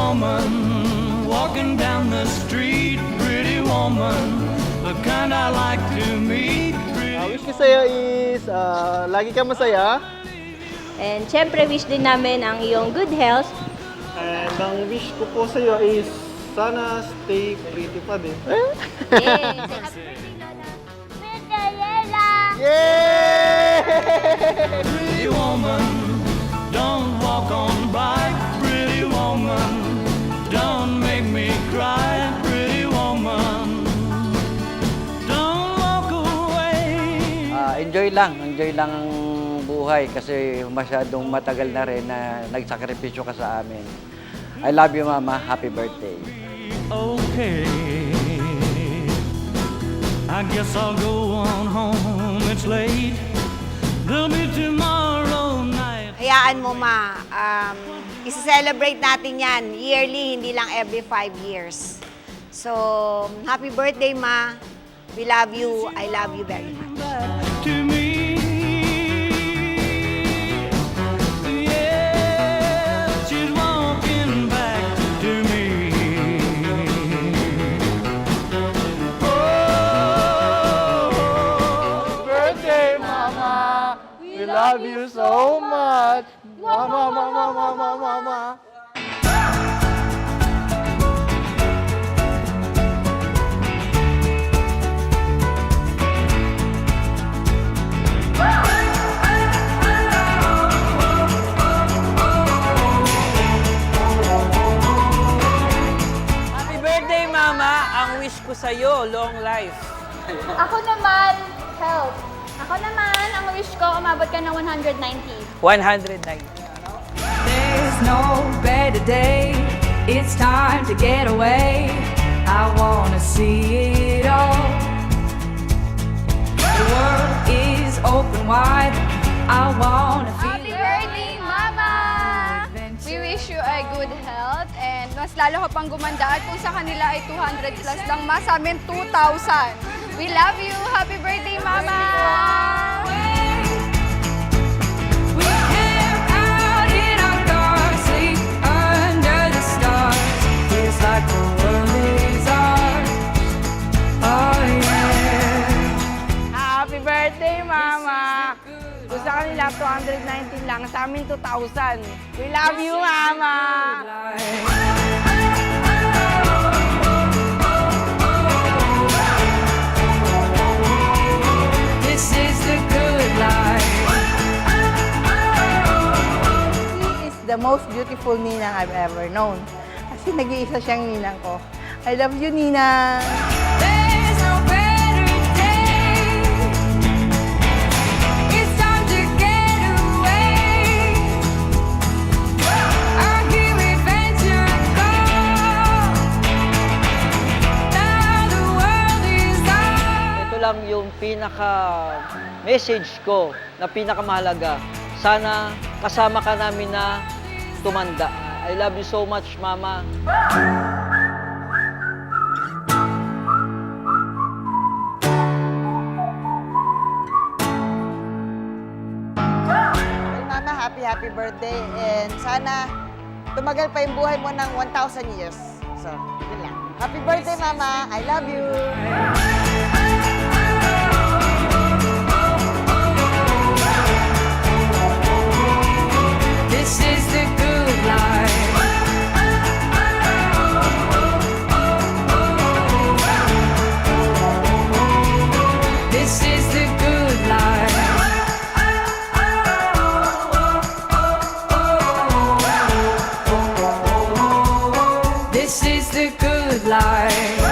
woman walking down the street, pretty woman, the kind I like to meet. Wish ko sa'yo is lagi ka masaya. And syempre, wish din namin ang iyong good health. And ang wish ko po sa'yo is sana stay pretty pa din. Yes! Happy birthday, Lola! Yay! Pretty woman, don't walk on by. Pretty woman, don't make me cry. Pretty woman, don't walk away. Enjoy lang ang buhay kasi masyadong matagal na rin na nagsakripisyo ka sa amin. I love you, Mama. Happy birthday. Okay, I guess I'll go on home. It's late. There'll be tomorrow night. Hayaan mo, Ma. Isi-celebrate natin yan yearly, hindi lang every 5 years. So, happy birthday, Ma. We love you. I love you very much. To me, yeah, she's walking back to me. Birthday, Mama! We love you so much! Mama, mama, mama, mama! Happy birthday, Mama! Ang wish ko sa'yo, long life. Ako naman, health. Ako naman, ang wish ko, umabot ka ng 190. 190. There's no better day. It's time to get away. I wanna see it all. The world is open wide. I wanna feel Happy birthday, Mama! We wish you a good health and mas lalo ka pang gumanda at kung sa kanila ay 200 plus lang, mas sa amin 2,000. We love you! Happy birthday, Mama! We camp out in our cars, sleep under the stars. Feels like the world is ours. Oh yeah. Happy birthday, Mama! Kung sa kanila, 219 lang. Sa amin, 2,000. We love you, Mama! This is the good life. She is the most beautiful ninang I've ever known. Kasi nag-iisa siyang ninang ko. I love you, Ninang! There's no better day. It's time to get away. I hear adventure call. Now the world is ours. Ito lang yung pinaka-message ko na pinakamahalaga. Sana kasama ka namin na tumanda. I love you so much, Mama. Well, Mama, happy birthday. And sana tumagal pa yung buhay mo ng 1,000 years. So, yun lang. Happy birthday, Mama. I love you. This is the good life. This is the good life. This is the good life.